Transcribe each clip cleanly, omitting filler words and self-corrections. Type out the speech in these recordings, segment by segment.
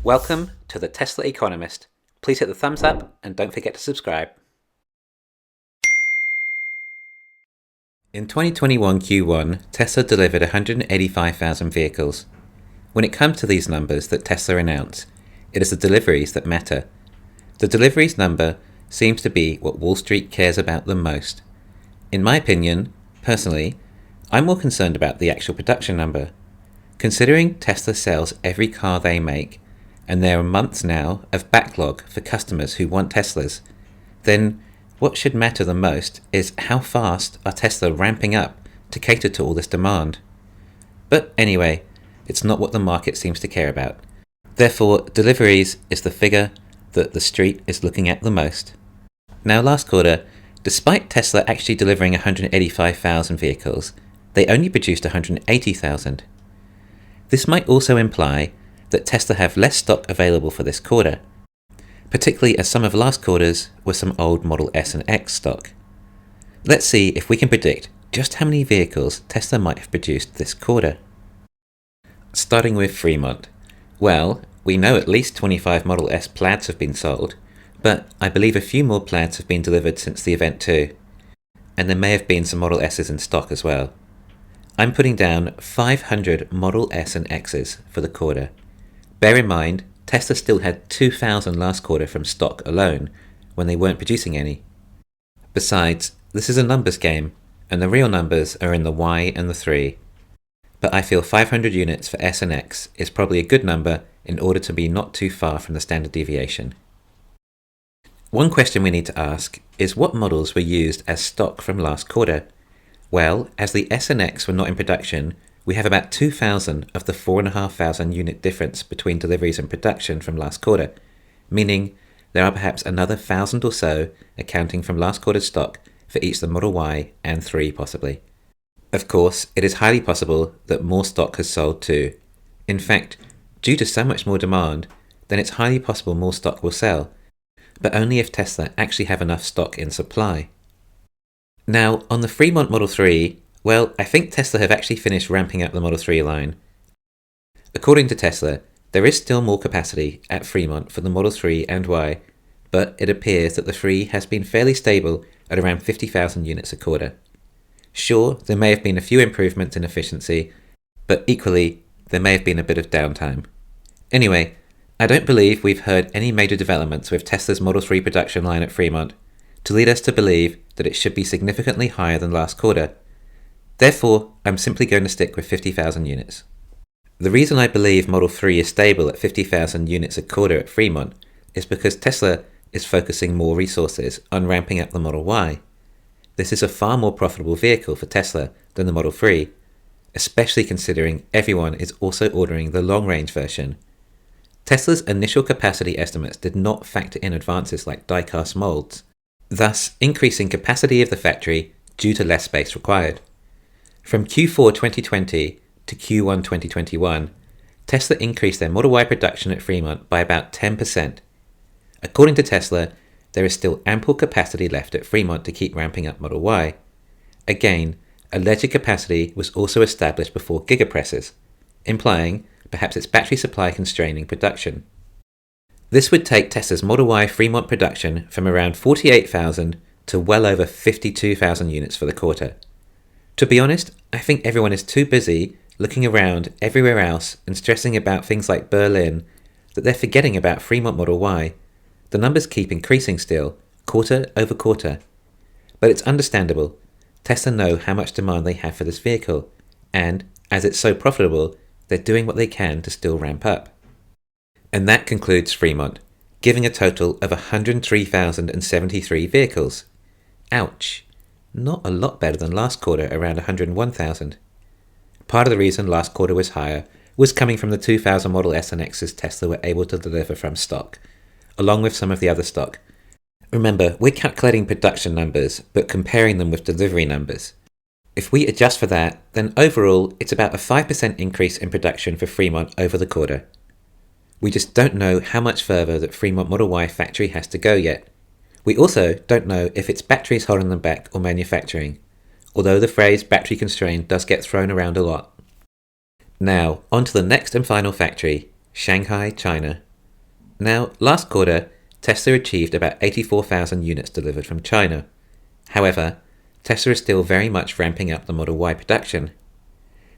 Welcome to the Tesla Economist. Please hit the thumbs up and don't forget to subscribe. In 2021 Q1, Tesla delivered 185,000 vehicles. When it comes to these numbers that Tesla announced, it is the deliveries that matter. The deliveries number seems to be what Wall Street cares about the most. In my opinion, personally, I'm more concerned about the actual production number. Considering Tesla sells every car they make, and there are months now of backlog for customers who want Teslas, then what should matter the most is how fast are Tesla ramping up to cater to all this demand. But anyway, it's not what the market seems to care about. Therefore, deliveries is the figure that the street is looking at the most. Now, last quarter, despite Tesla actually delivering 185,000 vehicles, they only produced 180,000. This might also imply that Tesla have less stock available for this quarter, particularly as some of last quarter's were some old Model S and X stock. Let's see if we can predict just how many vehicles Tesla might have produced this quarter. Starting with Fremont. Well, we know at least 25 Model S Plaids have been sold, but I believe a few more Plaids have been delivered since the event too, and there may have been some Model S's in stock as well. I'm putting down 500 Model S and X's for the quarter. Bear in mind, Tesla still had 2,000 last quarter from stock alone, when they weren't producing any. Besides, this is a numbers game, and the real numbers are in the Y and the 3. But I feel 500 units for S and X is probably a good number in order to be not too far from the standard deviation. One question we need to ask is what models were used as stock from last quarter? Well, as the S and X were not in production, we have about 2,000 of the 4,500 unit difference between deliveries and production from last quarter, meaning there are perhaps another 1,000 or so accounting from last quarter's stock for each the Model Y and 3 possibly. Of course, it is highly possible that more stock has sold too. In fact, due to so much more demand, then it's highly possible more stock will sell, but only if Tesla actually have enough stock in supply. Now, on the Fremont Model 3, well, I think Tesla have actually finished ramping up the Model 3 line. According to Tesla, there is still more capacity at Fremont for the Model 3 and Y, but it appears that the 3 has been fairly stable at around 50,000 units a quarter. Sure, there may have been a few improvements in efficiency, but equally, there may have been a bit of downtime. Anyway, I don't believe we've heard any major developments with Tesla's Model 3 production line at Fremont to lead us to believe that it should be significantly higher than last quarter. Therefore, I'm simply going to stick with 50,000 units. The reason I believe Model 3 is stable at 50,000 units a quarter at Fremont is because Tesla is focusing more resources on ramping up the Model Y. This is a far more profitable vehicle for Tesla than the Model 3, especially considering everyone is also ordering the long-range version. Tesla's initial capacity estimates did not factor in advances like die-cast molds, thus increasing capacity of the factory due to less space required. From Q4 2020 to Q1 2021, Tesla increased their Model Y production at Fremont by about 10%. According to Tesla, there is still ample capacity left at Fremont to keep ramping up Model Y. Again, alleged capacity was also established before gigapresses, implying perhaps its battery supply constraining production. This would take Tesla's Model Y Fremont production from around 48,000 to well over 52,000 units for the quarter. To be honest, I think everyone is too busy looking around everywhere else and stressing about things like Berlin that they're forgetting about Fremont Model Y. The numbers keep increasing still, quarter over quarter. But it's understandable. Tesla know how much demand they have for this vehicle, and as it's so profitable, they're doing what they can to still ramp up. And that concludes Fremont, giving a total of 103,073 vehicles. Ouch. Not a lot better than last quarter, around 101,000. Part of the reason last quarter was higher was coming from the 2,000 Model S and X's Tesla were able to deliver from stock, along with some of the other stock. Remember, we're calculating production numbers, but comparing them with delivery numbers. If we adjust for that, then overall, it's about a 5% increase in production for Fremont over the quarter. We just don't know how much further that Fremont Model Y factory has to go yet. We also don't know if it's batteries holding them back or manufacturing, although the phrase battery constrained does get thrown around a lot. Now, on to the next and final factory, Shanghai, China. Now, last quarter, Tesla achieved about 84,000 units delivered from China. However, Tesla is still very much ramping up the Model Y production.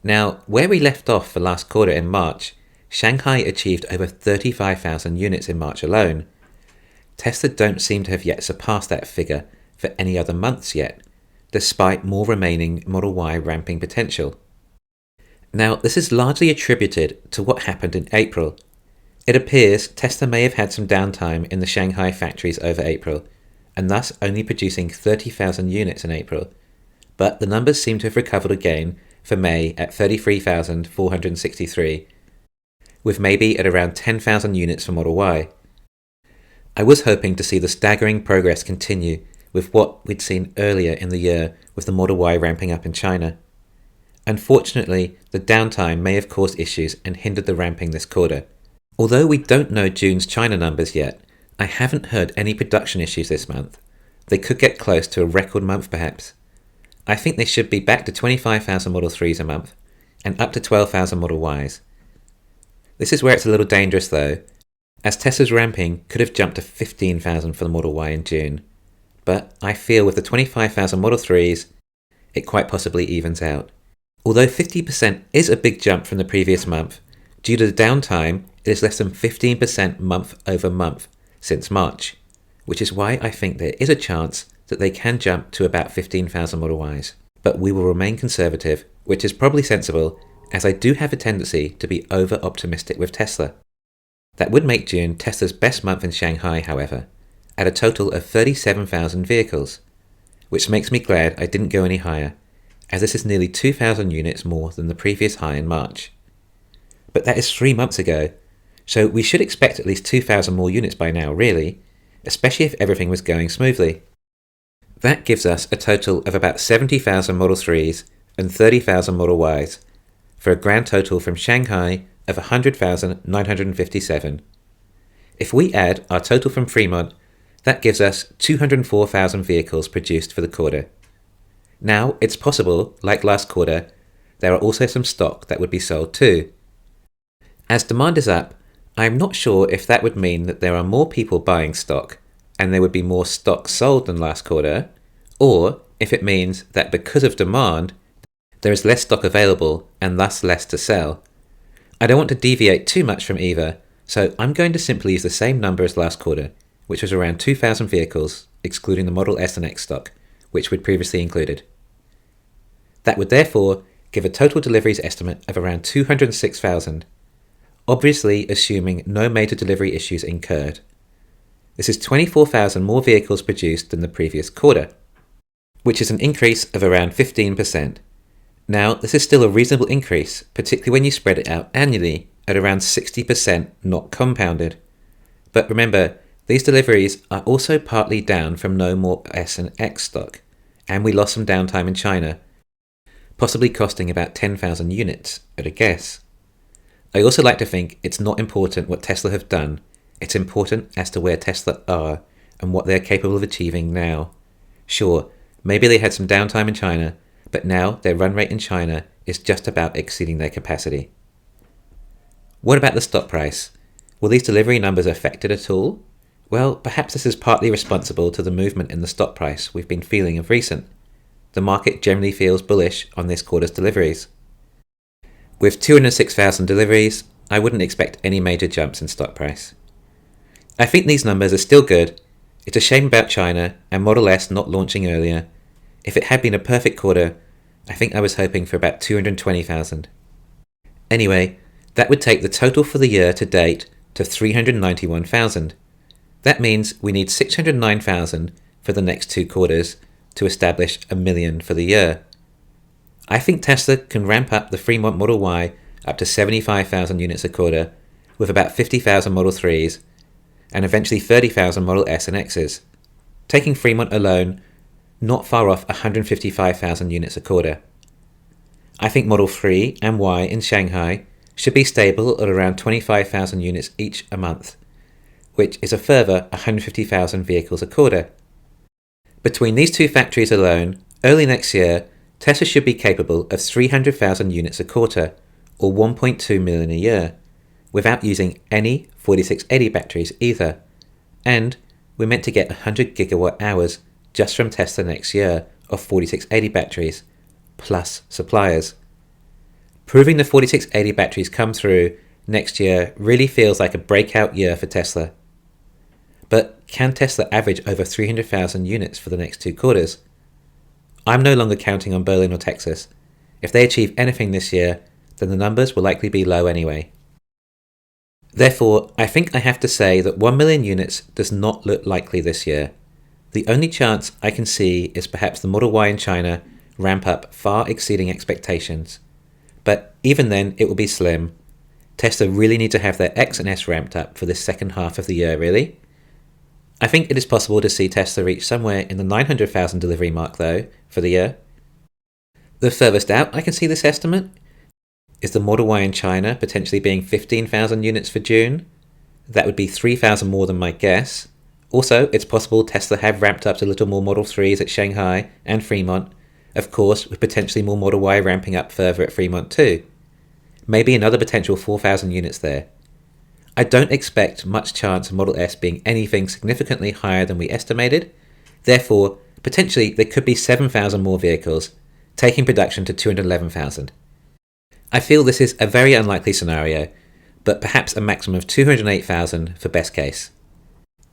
Now, where we left off for last quarter in March, Shanghai achieved over 35,000 units in March alone. Tesla don't seem to have yet surpassed that figure for any other months yet, despite more remaining Model Y ramping potential. Now, this is largely attributed to what happened in April. It appears Tesla may have had some downtime in the Shanghai factories over April, and thus only producing 30,000 units in April. But the numbers seem to have recovered again for May at 33,463, with maybe at around 10,000 units for Model Y. I was hoping to see the staggering progress continue with what we'd seen earlier in the year with the Model Y ramping up in China. Unfortunately, the downtime may have caused issues and hindered the ramping this quarter. Although we don't know June's China numbers yet, I haven't heard any production issues this month. They could get close to a record month perhaps. I think they should be back to 25,000 Model 3s a month, and up to 12,000 Model Ys. This is where it's a little dangerous though, as Tesla's ramping could have jumped to 15,000 for the Model Y in June. But I feel with the 25,000 Model 3s, it quite possibly evens out. Although 50% is a big jump from the previous month, due to the downtime, it is less than 15% month over month since March, which is why I think there is a chance that they can jump to about 15,000 Model Ys. But we will remain conservative, which is probably sensible, as I do have a tendency to be over-optimistic with Tesla. That would make June Tesla's best month in Shanghai, however, at a total of 37,000 vehicles, which makes me glad I didn't go any higher, as this is nearly 2,000 units more than the previous high in March. But that is 3 months ago, so we should expect at least 2,000 more units by now, really, especially if everything was going smoothly. That gives us a total of about 70,000 Model 3s and 30,000 Model Ys, for a grand total from Shanghai of 100,957. If we add our total from Fremont, that gives us 204,000 vehicles produced for the quarter. Now, it's possible, like last quarter, there are also some stock that would be sold too. As demand is up, I am not sure if that would mean that there are more people buying stock and there would be more stock sold than last quarter, or if it means that because of demand, there is less stock available and thus less to sell. I don't want to deviate too much from either, so I'm going to simply use the same number as last quarter, which was around 2,000 vehicles, excluding the Model S and X stock, which we'd previously included. That would therefore give a total deliveries estimate of around 206,000, obviously assuming no major delivery issues incurred. This is 24,000 more vehicles produced than the previous quarter, which is an increase of around 15%. Now, this is still a reasonable increase, particularly when you spread it out annually at around 60% not compounded. But remember, these deliveries are also partly down from no more S and X stock, and we lost some downtime in China, possibly costing about 10,000 units at a guess. I also like to think it's not important what Tesla have done, it's important as to where Tesla are and what they're capable of achieving now. Sure, maybe they had some downtime in China, but now their run rate in China is just about exceeding their capacity. What about the stock price? Will these delivery numbers affect it at all? Well, perhaps this is partly responsible to the movement in the stock price we've been feeling of recent. The market generally feels bullish on this quarter's deliveries. With 206,000 deliveries, I wouldn't expect any major jumps in stock price. I think these numbers are still good. It's a shame about China and Model S not launching earlier. If it had been a perfect quarter, I think I was hoping for about 220,000. Anyway, that would take the total for the year to date to 391,000. That means we need 609,000 for the next 2 quarters to establish 1 million for the year. I think Tesla can ramp up the Fremont Model Y up to 75,000 units a quarter, with about 50,000 Model 3s, and eventually 30,000 Model S and Xs. Taking Fremont alone, not far off 155,000 units a quarter. I think Model 3 and Y in Shanghai should be stable at around 25,000 units each a month, which is a further 150,000 vehicles a quarter. Between these 2 factories alone, early next year, Tesla should be capable of 300,000 units a quarter, or 1.2 million a year, without using any 4680 batteries either. And we're meant to get 100 gigawatt hours just from Tesla next year of 4680 batteries, plus suppliers. Proving the 4680 batteries come through next year really feels like a breakout year for Tesla. But can Tesla average over 300,000 units for the next 2 quarters? I'm no longer counting on Berlin or Texas. If they achieve anything this year, then the numbers will likely be low anyway. Therefore, I think I have to say that 1 million units does not look likely this year. The only chance I can see is perhaps the Model Y in China ramp up far exceeding expectations. But even then, it will be slim. Tesla really need to have their X and S ramped up for this second half of the year, really. I think it is possible to see Tesla reach somewhere in the 900,000 delivery mark, though, for the year. The furthest out I can see this estimate is the Model Y in China potentially being 15,000 units for June. That would be 3,000 more than my guess. Also, it's possible Tesla have ramped up to a little more Model 3s at Shanghai and Fremont, of course, with potentially more Model Y ramping up further at Fremont too. Maybe another potential 4,000 units there. I don't expect much chance of Model S being anything significantly higher than we estimated. Therefore, potentially there could be 7,000 more vehicles, taking production to 211,000. I feel this is a very unlikely scenario, but perhaps a maximum of 208,000 for best case.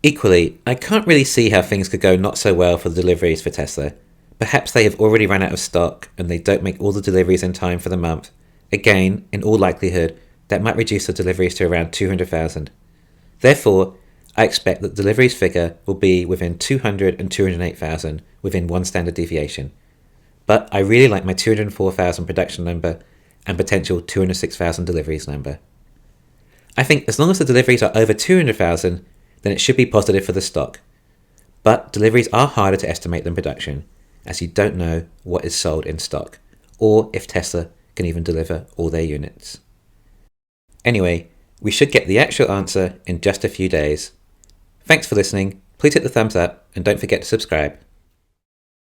Equally, I can't really see how things could go not so well for the deliveries for Tesla. Perhaps they have already run out of stock and they don't make all the deliveries in time for the month. Again, in all likelihood, that might reduce the deliveries to around 200,000. Therefore, I expect that the deliveries figure will be within 200 and 208,000 within one standard deviation. But I really like my 204,000 production number and potential 206,000 deliveries number. I think as long as the deliveries are over 200,000, then it should be positive for the stock. But deliveries are harder to estimate than production, as you don't know what is sold in stock, or if Tesla can even deliver all their units. Anyway, we should get the actual answer in just a few days. Thanks for listening, please hit the thumbs up and don't forget to subscribe.